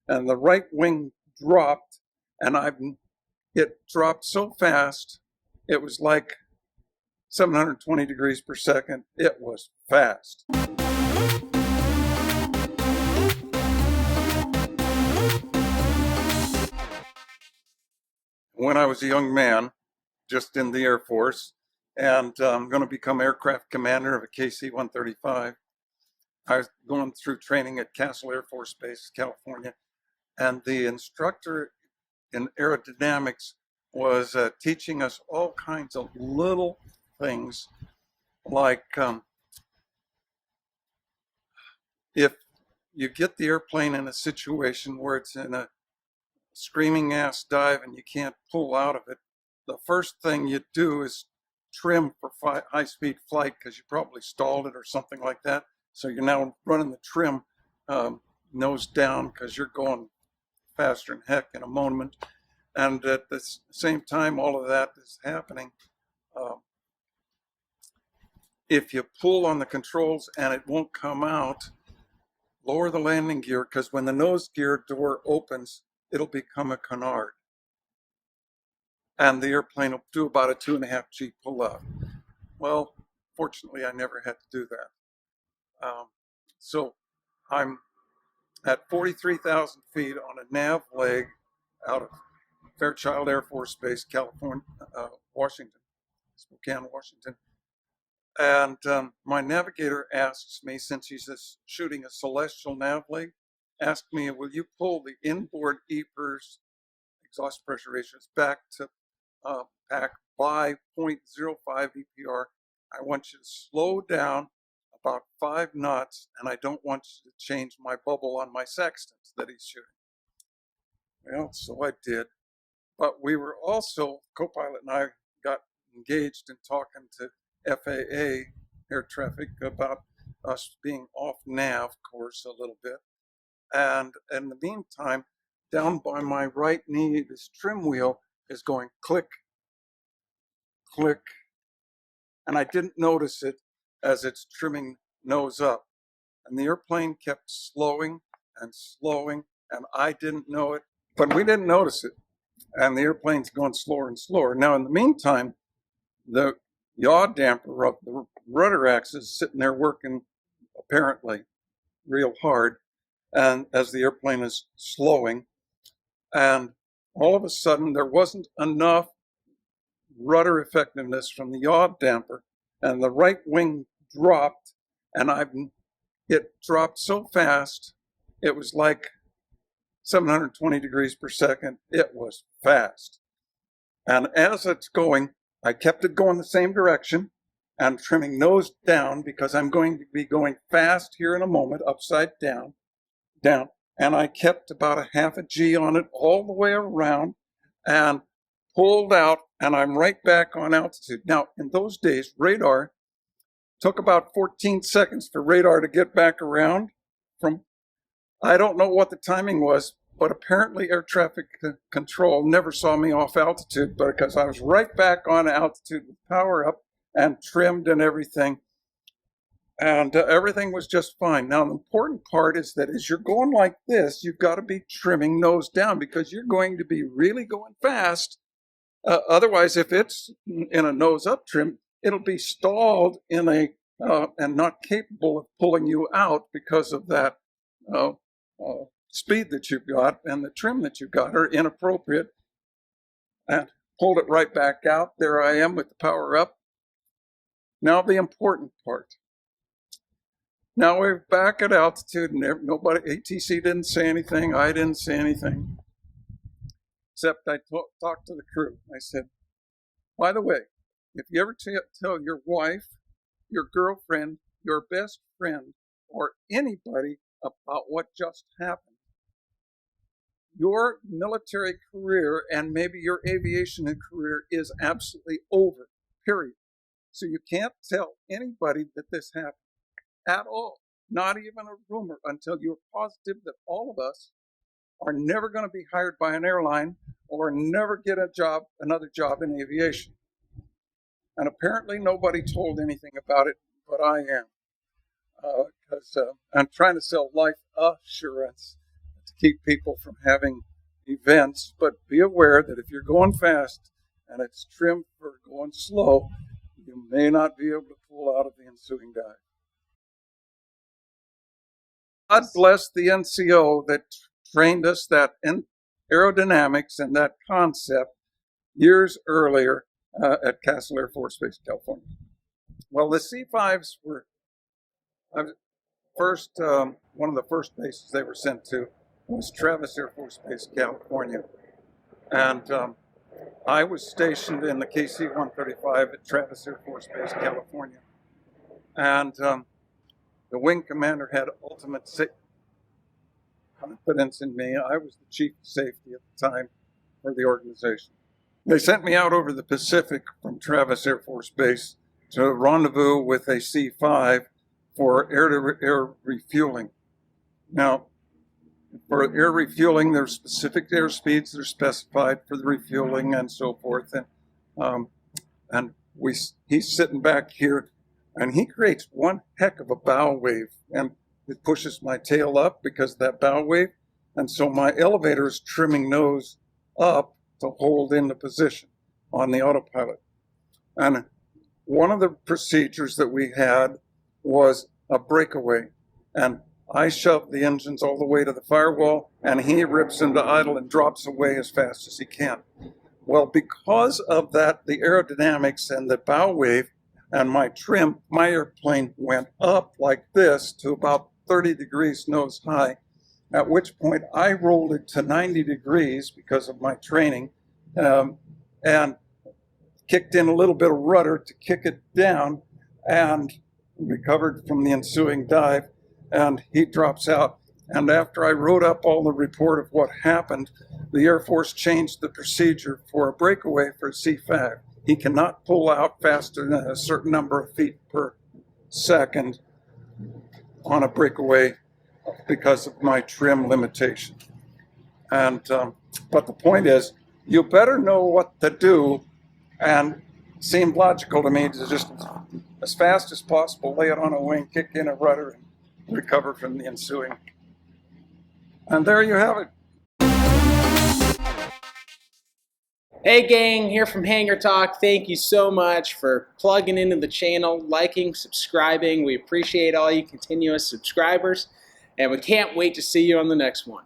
and the right wing dropped, and it dropped so fast, it was like 720 degrees per second. It was fast. When I was a young man, just in the Air Force, and I'm going to become aircraft commander of a KC-135. I was going through training at Castle Air Force Base, California, and the instructor in aerodynamics was teaching us all kinds of little things, like if you get the airplane in a situation where it's in a screaming ass dive and you can't pull out of it, the first thing you do is trim for high-speed flight, because you probably stalled it or something like that. So you're now running the trim nose down, because you're going faster than heck in a moment. And at the same time all of that is happening, if you pull on the controls and it won't come out, lower the landing gear, because when the nose gear door opens, it'll become a canard, and the airplane will do about a 2.5 G pull out. Well, fortunately, I never had to do that. So I'm at 43,000 feet on a nav leg out of Fairchild Air Force Base, California, Washington, Spokane, Washington. And my navigator asks me, since he's shooting a celestial nav leg, asked me, will you pull the inboard EPIRS exhaust pressure ratios back to pack by 0.05 EPR. I want you to slow down about 5 knots, and I don't want you to change my bubble on my sextants that he's shooting. Well, so I did. But we were also, co-pilot and I got engaged in talking to FAA air traffic about us being off nav course a little bit. And in the meantime, down by my right knee, this trim wheel is going click, click, and I didn't notice it as it's trimming nose up. And the airplane kept slowing and slowing, and I didn't know it, but we didn't notice it. And the airplane's going slower and slower. Now, in the meantime, the yaw damper of the rudder axis is sitting there working apparently real hard, and as the airplane is slowing, and all of a sudden there wasn't enough rudder effectiveness from the yaw damper, and the right wing dropped, and it dropped so fast, it was like 720 degrees per second. It was fast. And as it's going, I kept it going the same direction and trimming nose down, because I'm going to be going fast here in a moment, upside down, down. And I kept about a 0.5 G on it all the way around and pulled out, and I'm right back on altitude. Now, in those days, radar took about 14 seconds for radar to get back around from, I don't know what the timing was, but apparently air traffic control never saw me off altitude, but because I was right back on altitude with power up and trimmed and everything. And everything was just fine. Now, the important part is that as you're going like this, you've got to be trimming nose down, because you're going to be really going fast. Otherwise, if it's in a nose up trim, it'll be stalled in a and not capable of pulling you out because of that speed that you've got, and the trim that you've got are inappropriate. And pulled it right back out. There I am with the power up. Now the important part. Now we're back at altitude, and nobody, ATC didn't say anything. I didn't say anything, except I talked to the crew. I said, by the way, if you ever tell your wife, your girlfriend, your best friend, or anybody about what just happened, your military career and maybe your aviation career is absolutely over, period. So you can't tell anybody that this happened at all, not even a rumor, until you're positive that all of us are never going to be hired by an airline or never get another job in aviation. And apparently nobody told anything about it, but I am, because I'm trying to sell life assurance. to keep people from having events, but be aware that if you're going fast and it's trimmed for going slow, you may not be able to pull out of the ensuing dive. God bless the NCO that trained us that in aerodynamics and that concept years earlier at Castle Air Force Base, California. Well, the C5s were one of the first bases they were sent to was Travis Air Force Base, California. And I was stationed in the KC135 at Travis Air Force Base, California. And the wing commander had ultimate confidence in me. I was the chief of safety at the time for the organization. They sent me out over the Pacific from Travis Air Force Base to rendezvous with a C5 for air-to-air refueling. Now, for air refueling, there's specific air speeds that are specified for the refueling and so forth. And he's sitting back here, and he creates one heck of a bow wave, and it pushes my tail up because of that bow wave. And so my elevator is trimming nose up to hold into position on the autopilot. And one of the procedures that we had was a breakaway. And I shoved the engines all the way to the firewall, and he rips into idle and drops away as fast as he can. Well, because of that, the aerodynamics and the bow wave and my trim, my airplane went up like this to about 30 degrees nose high, at which point I rolled it to 90 degrees because of my training, and kicked in a little bit of rudder to kick it down, and recovered from the ensuing dive, and he drops out. And after I wrote up all the report of what happened, the Air Force changed the procedure for a breakaway for C5. He cannot pull out faster than a certain number of feet per second on a breakaway because of my trim limitation. And but the point is, you better know what to do, and it seemed logical to me to just, as fast as possible, lay it on a wing, kick in a rudder, and recover from the ensuing. And there you have it. Hey gang, here from Hangar Talk. Thank you so much for plugging into the channel, liking, subscribing. We appreciate all you continuous subscribers, and we can't wait to see you on the next one.